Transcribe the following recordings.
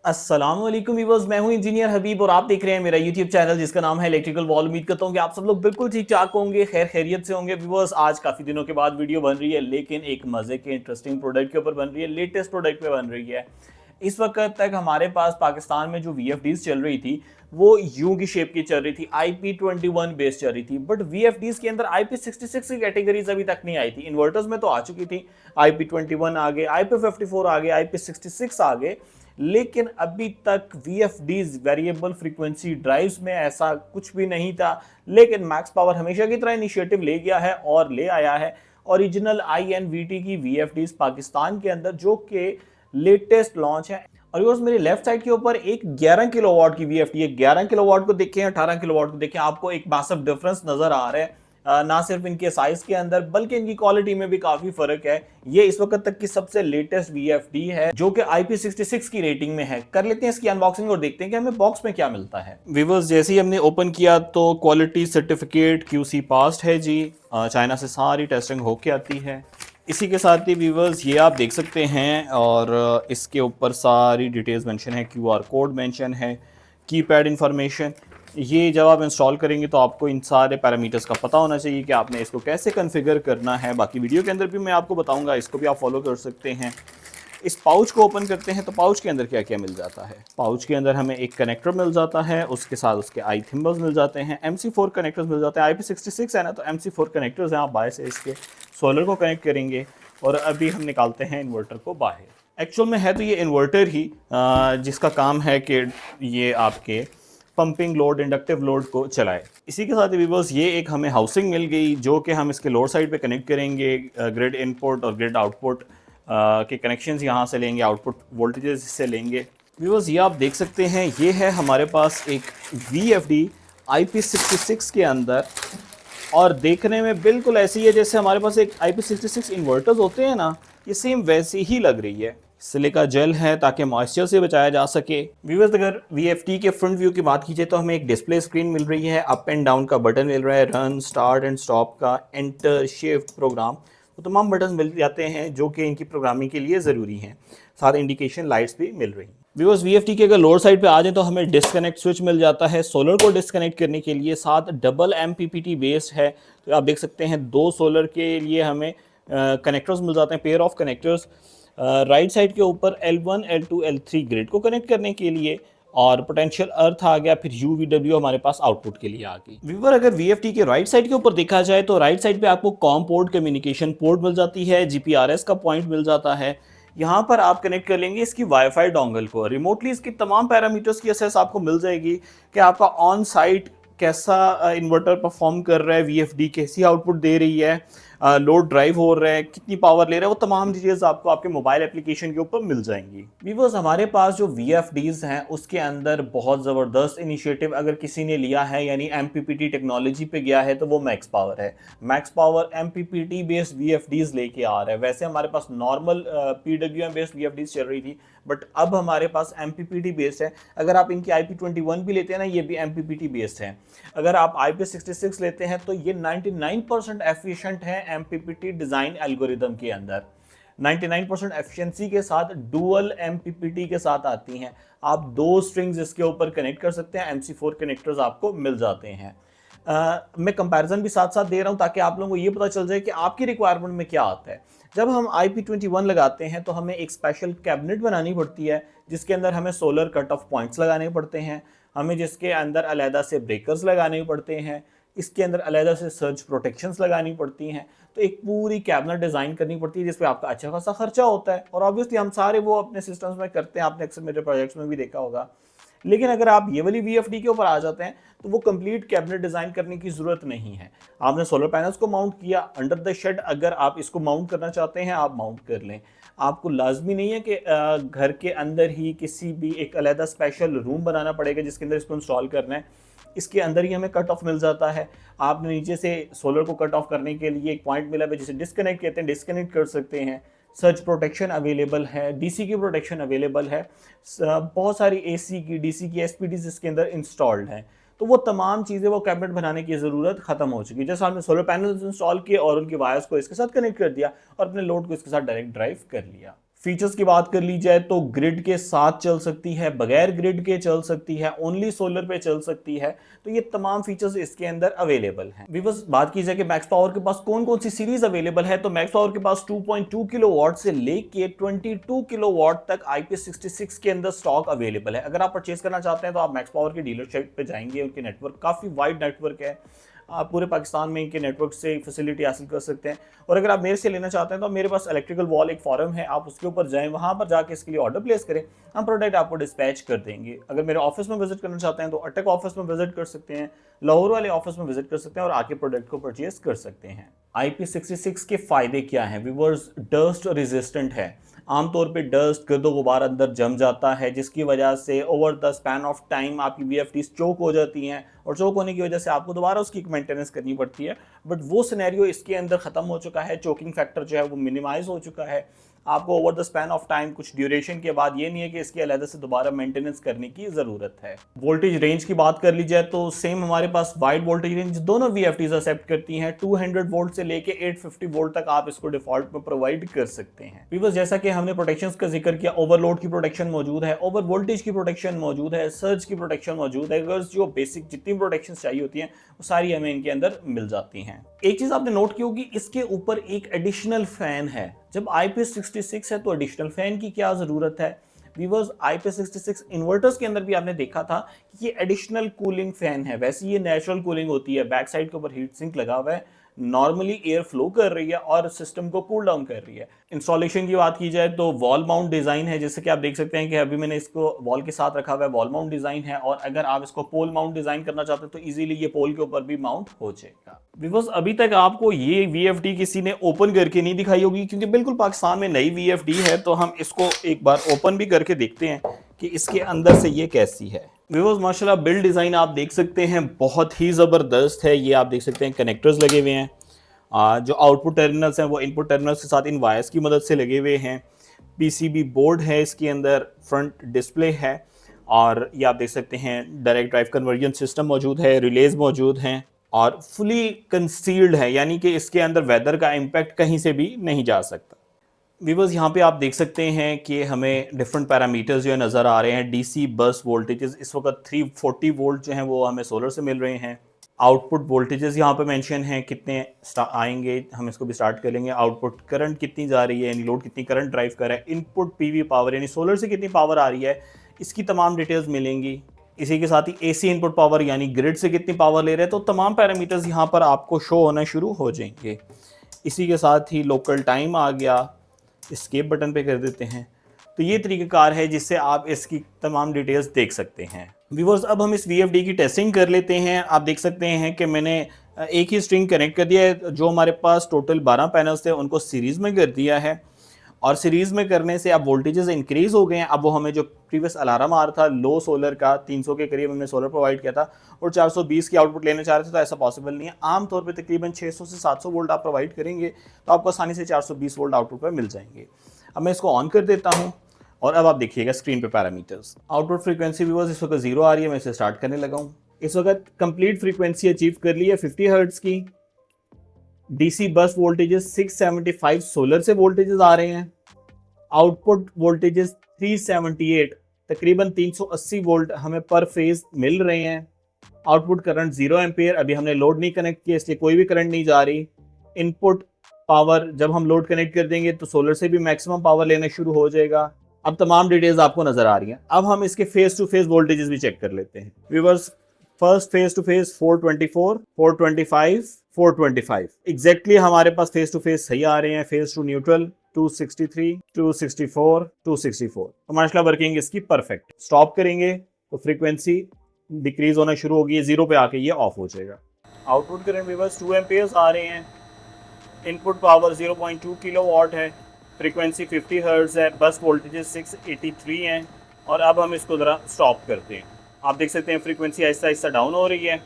अस्सलाम वालेकुम व्यूअर्स, मैं हूं इंजीनियर हबीब और आप देख रहे हैं मेरा यूट्यूब चैनल जिसका नाम है इलेक्ट्रिकल वॉल। उम्मीद करता हूं कि आप सब लोग बिल्कुल ठीक ठाक होंगे, खैर खैरियत से होंगे। व्यूअर्स, आज काफ़ी दिनों के बाद वीडियो बन रही है, लेकिन एक मज़े के इंटरेस्टिंग प्रोडक्ट के ऊपर बन रही है, लेटेस्ट प्रोडक्ट पे बन रही है। इस वक्त तक हमारे पास पाकिस्तान में जो VFDs चल रही थी वो यू की शेप की चल रही थी, IP21 बेस चल रही थी, बट VFDs के अंदर IP66 की कैटेगरीज अभी तक नहीं आई थी। इन्वर्टर्स में तो आ चुकी थी, IP21 आ गए, IP54 आ गए, IP66 आ गए, लेकिन अभी तक VFDs वेरिएबल फ्रीक्वेंसी ड्राइव्स में ऐसा कुछ भी नहीं था। लेकिन मैक्स पावर हमेशा की तरह इनिशिएटिव ले गया है और ले आया है ओरिजिनल INVT की VFDs पाकिस्तान के अंदर, जो कि लेटेस्ट लॉन्च है। और योर्स, मेरे लेफ्ट साइड के ऊपर एक 11 किलोवाट की VFD है। 11 किलोवाट को देखें, 18 किलोवाट को देखें, आपको एक मैसिव डिफरेंस नजर आ रहा है। ना सिर्फ इनके साइज के अंदर बल्कि इनकी क्वालिटी में भी काफी फर्क है। ये इस वक्त तक की सबसे लेटेस्ट VFD है जो कि IP66 की रेटिंग में है। कर लेते हैं इसकी अनबॉक्सिंग और देखते हैं कि हमें बॉक्स में क्या मिलता है। व्यूअर्स, जैसे ही हमने ओपन किया तो क्वालिटी सर्टिफिकेट QC पास्ड है जी। चाइना से सारी टेस्टिंग होके आती है। इसी के साथ ही व्यूअर्स, ये आप देख सकते हैं, और इसके ऊपर सारी डिटेल्स मेंशन है, QR कोड मेंशन है, कीपैड इंफॉर्मेशन। ये जब आप इंस्टॉल करेंगे तो आपको इन सारे पैरामीटर्स का पता होना चाहिए कि आपने इसको कैसे कॉन्फ़िगर करना है। बाकी वीडियो के अंदर भी मैं आपको बताऊंगा, इसको भी आप फॉलो कर सकते हैं। इस पाउच को ओपन करते हैं तो पाउच के अंदर क्या क्या मिल जाता है। पाउच के अंदर हमें एक कनेक्टर मिल जाता है, उसके साथ उसके आई थिम्बल्स मिल जाते हैं, MC4 कनेक्टर्स मिल जाते हैं। IP66 है ना, तो MC4 कनेक्टर्स हैं। आप बाहर से इसके सोलर को कनेक्ट करेंगे और अभी हम निकालते हैं इन्वर्टर को बाहर। एक्चुअल में है तो ये इन्वर्टर ही, जिसका काम है कि ये आपके पंपिंग लोड, इंडक्टिव लोड को चलाए। इसी के साथ ही व्यूअर्स, ये एक हमें हाउसिंग मिल गई जो कि हम इसके लोड साइड पे कनेक्ट करेंगे। ग्रिड इनपुट और ग्रिड आउटपुट के कनेक्शंस यहाँ से लेंगे, आउटपुट वोल्टेजेस इससे लेंगे। व्यूअर्स, ये आप देख सकते हैं, ये है हमारे पास एक VFD IP66 के अंदर, और देखने में बिल्कुल ऐसी है जैसे हमारे पास एक IP66 इन्वर्टर्स होते हैं ना, ये सेम वैसी ही लग रही है। सिलिका जेल है ताकि मॉइस्चर से बचाया जा सके। व्यूअर्स, अगर VFD के फ्रंट व्यू की बात की जाए तो हमें एक डिस्प्ले स्क्रीन मिल रही है, अप एंड डाउन का बटन मिल रहा है, रन, स्टार्ट एंड स्टॉप का, एंटर, शिफ्ट, प्रोग्राम, तो तमाम बटन मिल जाते हैं जो कि इनकी प्रोग्रामिंग के लिए ज़रूरी हैं। साथ इंडिकेशन लाइट्स भी मिल रही हैं। व्यूअर्स, VFD के अगर लोअर साइड पे आ जाए तो हमें डिस्कनेक्ट स्विच मिल जाता है सोलर को डिस्कनेक्ट करने के लिए। साथ डबल MPPT बेस्ड है, तो आप देख सकते हैं 2 सोलर के लिए हमें कनेक्टर्स मिल जाते हैं, pair of connectors. Right side के ऊपर L1, L2, L3 ग्रिड को कनेक्ट करने के लिए, और पोटेंशियल अर्थ आ गया, फिर UVW हमारे पास आउटपुट के लिए आ गई। व्यूअर, अगर VFD के राइट साइड के ऊपर देखा जाए तो राइट साइड पे आपको कॉम पोर्ट, कम्युनिकेशन पोर्ट मिल जाती है, GPRS का पॉइंट मिल जाता है। यहाँ पर आप कनेक्ट कर लेंगे इसकी वाईफाई डोंगल को। रिमोटली इसकी तमाम पैरामीटर्स की असेस आपको मिल जाएगी कि आपका ऑन साइट कैसा इन्वर्टर परफॉर्म कर रहा है, VFD कैसी आउटपुट दे रही है, लोड ड्राइव हो रहा है, कितनी पावर ले रहा है, वो तमाम डिटेल्स आपको आपके मोबाइल एप्लीकेशन के ऊपर मिल जाएंगी। व्यूअर्स, हमारे पास जो VFDs हैं उसके अंदर बहुत ज़बरदस्त इनिशिएटिव अगर किसी ने लिया है, यानी MPPT टेक्नोलॉजी पे गया है, तो वो मैक्स पावर है। Max power MPPT based VFDs लेके आ रहा है। वैसे हमारे पास नॉर्मल PWM बेस्ड VFDs चल रही थी, बट अब हमारे पास MPPT बेस्ड है। अगर आप इनकी IP21 भी लेते हैं ना, ये भी MPPT बेस्ड है। अगर आप IP66 लेते हैं तो ये 99% एफिशिएंट है MPPT डिज़ाइन एल्गोरिदम के अंदर। 99% एफिशिएंसी के साथ डुअल MPPT के साथ आती हैं। आप 2 स्ट्रिंग्स इसके ऊपर कनेक्ट कर सकते हैं, MC4 कनेक्टर्स आपको मिल जाते हैं। मैं कंपैरिजन भी साथ साथ दे रहा हूं ताकि आप लोगों को ये पता चल जाए कि आपकी रिक्वायरमेंट में क्या आता है। जब हम IP21 लगाते हैं तो हमें एक स्पेशल कैबिनेट बनानी पड़ती है जिसके अंदर हमें सोलर कट ऑफ पॉइंट्स लगाने पड़ते हैं, हमें जिसके अंदर अलहदा से ब्रेकर्स लगाने पड़ते हैं, इसके अंदर अलहदा से सर्ज प्रोटेक्शंस लगानी पड़ती हैं। तो एक पूरी कैबिनेट डिज़ाइन करनी पड़ती है जिस पे आपका अच्छा खासा खर्चा होता है, और ऑब्वियसली हम सारे वो अपने सिस्टम्स में करते हैं, आपने अक्सर मेरे प्रोजेक्ट्स में भी देखा होगा। लेकिन अगर आप ये वाली VFD के ऊपर आ जाते हैं तो वो कंप्लीट कैबिनेट डिज़ाइन करने की ज़रूरत नहीं है। आपने सोलर पैनल्स को माउंट किया अंडर द शेड, अगर आप इसको माउंट करना चाहते हैं आप माउंट कर लें। आपको लाजमी नहीं है कि घर के अंदर ही किसी भी एक अलहदा स्पेशल रूम बनाना पड़ेगा जिसके अंदर इसको इंस्टॉल करना है। इसके अंदर ही हमें कट ऑफ मिल जाता है। आपने नीचे से सोलर को कट ऑफ करने के लिए एक पॉइंट मिला है जिसे डिस्कनेक्ट कहते हैं, डिस्कनेक्ट कर सकते हैं। सर्च प्रोटेक्शन अवेलेबल है, DC की प्रोटेक्शन अवेलेबल है, बहुत सारी AC की, DC की SPDs इसके अंदर इंस्टॉल्ड हैं। तो वो तमाम चीज़ें, वो कैबिनेट बनाने की ज़रूरत ख़त्म हो चुकी है। जैसे आपने सोलर पैनल्स इंस्टॉल किए और उनके वायर्स को इसके साथ कनेक्ट कर दिया और अपने लोड को इसके साथ डायरेक्ट ड्राइव कर लिया। फीचर्स की बात कर ली जाए तो ग्रिड के साथ चल सकती है, बगैर ग्रिड के चल सकती है, ओनली सोलर पे चल सकती है। तो ये तमाम फीचर्स इसके अंदर अवेलेबल हैं। व्यूअर्स, बात की जाए कि मैक्स पावर के पास कौन कौन सी सीरीज अवेलेबल है, तो मैक्स पावर के पास 2.2 किलोवाट से लेके 22 किलोवाट तक IP66 के अंदर स्टॉक अवेलेबल है। अगर आप परचेज करना चाहते हैं तो आप मैक्स पावर की डीलरशिप पे जाएंगे, उनके नेटवर्क काफ़ी वाइड नेटवर्क है, आप पूरे पाकिस्तान में इनके नेटवर्क से फैसिलिटी हासिल कर सकते हैं। और अगर आप मेरे से लेना चाहते हैं तो मेरे पास इलेक्ट्रिकल वॉल एक फॉरम है, आप उसके ऊपर जाएं, वहाँ पर जाके इसके लिए ऑर्डर प्लेस करें, हम प्रोडक्ट आपको डिस्पैच कर देंगे। अगर मेरे ऑफिस में विजिट करना चाहते हैं तो अटक ऑफिस में विजिट कर सकते हैं, लाहौर वाले ऑफिस में विजिट कर सकते हैं और आके प्रोडक्ट को परचेज कर सकते हैं। IP66 के फायदे क्या हैं व्यूअर्स? डस्ट रेजिस्टेंट है। आमतौर पे डस्ट, गर्दो गुबार अंदर जम जाता है, जिसकी वजह से over the span of time आपकी VFDs चोक हो जाती हैं और चोक होने की वजह से आपको दोबारा उसकी मेंटेनेंस करनी पड़ती है। बट वो सिनेरियो इसके अंदर ख़त्म हो चुका है, चोकिंग फैक्टर जो है वो मिनिमाइज हो चुका है। आपको over the span of time कुछ ड्यूरेशन के बाद ये नहीं है कि इसकी अलग से दोबारा मेंटेनेंस करने की ज़रूरत है। वोल्टेज रेंज की बात कर ली जाए तो सेम हमारे पास वाइड वोल्टेज रेंज दोनों VFDs एक्सेप्ट करती हैं। 200 वोल्ट से लेके 850 वोल्ट तक आप इसको डिफॉल्ट में प्रोवाइड कर सकते हैं। व्यूअर्स, जैसा कि हमने प्रोटेक्शंस का जिक्र किया, ओवरलोड की प्रोटेक्शन मौजूद है, ओवर वोल्टेज की प्रोटेक्शन मौजूद है, सर्ज की प्रोटेक्शन मौजूद है। अगर जो बेसिक जितनी प्रोटेक्शन चाहिए होती हैं वो सारी हमें इनके अंदर मिल जाती हैं। एक चीज़ आपने नोट की होगी, इसके ऊपर एक एडिशनल फैन है। जब IP66 है तो एडिशनल फैन की क्या ज़रूरत है? व्यूअर्स, IP66 इन्वर्टर्स के अंदर भी आपने देखा था कि ये एडिशनल कूलिंग फैन है। वैसे ये नेचुरल कूलिंग होती है, बैक साइड के ऊपर हीट सिंक लगा हुआ है, नॉर्मली एयर फ्लो कर रही है और सिस्टम को कूल डाउन कर रही है। इंस्टॉलेशन की बात की जाए तो वॉल माउंट डिज़ाइन है, जैसे कि आप देख सकते हैं कि अभी मैंने इसको वॉल के साथ रखा हुआ है, वॉल माउंट डिज़ाइन है। और अगर आप इसको पोल माउंट डिज़ाइन करना चाहते हैं तो इजीली ये पोल के ऊपर भी माउंट हो जाएगा। बिकॉज अभी तक आपको ये VFD किसी ने ओपन करके नहीं दिखाई होगी, क्योंकि बिल्कुल पाकिस्तान में नई VFD है, तो हम इसको एक बार ओपन भी करके देखते हैं कि इसके अंदर से ये कैसी है। व्यूअर्स, माशाल्लाह बिल्ड डिज़ाइन आप देख सकते हैं बहुत ही ज़बरदस्त है। ये आप देख सकते हैं कनेक्टर्स लगे हुए हैं, जो आउटपुट टर्मिनल्स हैं वो इनपुट टर्मिनल्स के साथ इन वायर्स की मदद से लगे हुए हैं। PCB बोर्ड है, इसके अंदर फ्रंट डिस्प्ले है और ये आप देख सकते हैं डायरेक्ट ड्राइव कन्वर्जन सिस्टम मौजूद है, रिलेज मौजूद हैं और फुली कंसील्ड है, यानी कि इसके अंदर वेदर का इम्पैक्ट कहीं से भी नहीं जा सकता। व्यूअर्स, यहाँ पे आप देख सकते हैं कि हमें डिफरेंट पैरामीटर्स जो है नज़र आ रहे हैं। DC बस वोल्टेजेस इस वक्त 340 वोल्ट जो हैं वो हमें सोलर से मिल रहे हैं। आउटपुट वोल्टेजेस यहाँ पे मेंशन हैं, कितने आएंगे, हम इसको भी स्टार्ट कर लेंगे। आउटपुट करंट कितनी जा रही है, यानी लोड कितनी करंट ड्राइव कर रहा है। इनपुट PV पावर, यानी सोलर से कितनी पावर आ रही है, इसकी तमाम डिटेल्स मिलेंगी। इसी के साथ ही AC इनपुट पावर, यानी ग्रिड से कितनी पावर ले रहे हैं, तो तमाम पैरामीटर्स यहाँ पर आपको शो होना शुरू हो जाएंगे। इसी के साथ ही लोकल टाइम आ गया, एस्केप बटन पे कर देते हैं। तो ये तरीक़ाकार है जिससे आप इसकी तमाम डिटेल्स देख सकते हैं। व्यूअर्स, अब हम इस VFD की टेस्टिंग कर लेते हैं। आप देख सकते हैं कि मैंने एक ही स्ट्रिंग कनेक्ट कर दिया है। जो हमारे पास टोटल 12 पैनल्स थे उनको सीरीज़ में कर दिया है और सीरीज़ में करने से अब वोल्टेजेस इंक्रीज़ हो गए हैं। अब वो हमें जो प्रीवियस अलार्म आ रहा था लो सोलर का, 300 के करीब हमने सोलर प्रोवाइड किया था और 420 की आउटपुट लेना चाह रहे थे, तो ऐसा पॉसिबल नहीं है। आमतौर पे तकरीबन 600 से 700 वोल्ट आप प्रोवाइड करेंगे तो आपको आसानी से 420 वोल्ट आउटपुट पर मिल जाएंगे। अब मैं इसको ऑन कर देता हूँ और अब आप देखिएगा स्क्रीन पे पैरामीटर्स। आउटपुट फ्रीक्वेंसी व्यूअर्स इस वक्त 0 आ रही है, मैं इसे स्टार्ट करने लगा हूँ। इस वक्त कंप्लीट फ्रीक्वेंसी अचीव कर ली है 50 हर्ट्ज की। DC बस वोल्टेजेस 675 सोलर से वोल्टेजेस आ रहे हैं। आउटपुट वोल्टेजेस 378, तकरीबन 380 वोल्ट हमें पर फेज मिल रहे हैं। आउटपुट करंट 0 एम्पेयर, अभी हमने लोड नहीं कनेक्ट किया इसलिए कोई भी करंट नहीं जा रही। इनपुट पावर जब हम लोड कनेक्ट कर देंगे तो सोलर से भी मैक्सिमम पावर लेना शुरू हो जाएगा। अब तमाम डिटेल्स आपको नजर आ रही हैं। अब हम इसके फेस टू फेस वोल्टेजेस भी चेक कर लेते हैं। Viewers, first phase to phase 424, 425, 425 exactly हमारे पास फेस टू फेस सही आ रहे हैं। Phase to neutral 263, 264, 264। तो माशाल्लाह वर्किंग इसकी परफेक्ट। स्टॉप करेंगे तो फ्रीक्वेंसी डिक्रीज होना शुरू होगी, 0 पे आके ये ऑफ हो जाएगा। आउटपुट करंट व्यूअर्स 2 एम्पियर्स आ रहे हैं। इनपुट पावर 0.2 किलोवाट है। फ्रीक्वेंसी 50 हर्ट्ज है। बस वोल्टेजेस 683 हैं। और अब हम इसको ज़रा स्टॉप करते हैं। आप देख सकते हैं फ्रीक्वेंसी आहिस्ता आहिस्ता डाउन हो रही है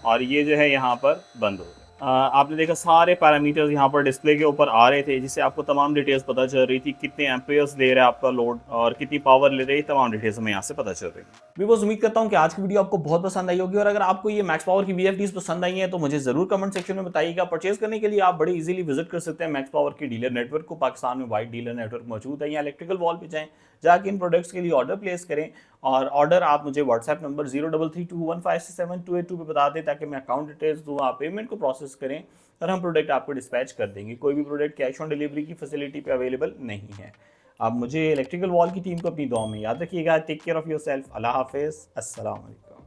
और ये जो है यहाँ पर बंद हो रहा है। आपने देखा सारे पैरामीटर्स यहाँ पर डिस्प्ले के ऊपर आ रहे थे, जिससे आपको तमाम डिटेल्स पता चल रही थी, कितने एम्पेयर्स ले रहा है आपका लोड और कितनी पावर ले रही है, तमाम डिटेल्स हमें यहाँ से पता चल रही है। व्यूअर्स, उम्मीद करता हूँ कि आज की वीडियो आपको बहुत पसंद आई होगी, और अगर आपको ये मैक्स पावर की वीएफडीज पसंद आई है तो मुझे जरूर कमेंट सेक्शन में बताइएगा। परचेज करने के लिए आप बड़े इजीली विजिट कर सकते हैं मैक्स पावर की डीलर नेटवर्क को। पाकिस्तान में वाइड डीलर नेटवर्क मौजूद है। या इलेक्ट्रिकल वॉल पे जाएं, जाके इन प्रोडक्ट्स के लिए ऑर्डर प्लेस करें, और ऑर्डर आप मुझे व्हाट्सएप नंबर 033215678282 पे बता दें, ताकि मैं अकाउंट डिटेल्स दूँ, आप पेमेंट को प्रोसेस करें और हम प्रोडक्ट आपको डिस्पैच कर देंगे। कोई भी प्रोडक्ट कैश ऑन डिलीवरी की फैसिलिटी पे अवेलेबल नहीं है। आप मुझे इलेक्ट्रिकल वॉल की टीम को अपनी दुआ में याद रखिएगा। Take care of yourself. अल्लाह हाफिज़। अस्सलाम वालेकुम।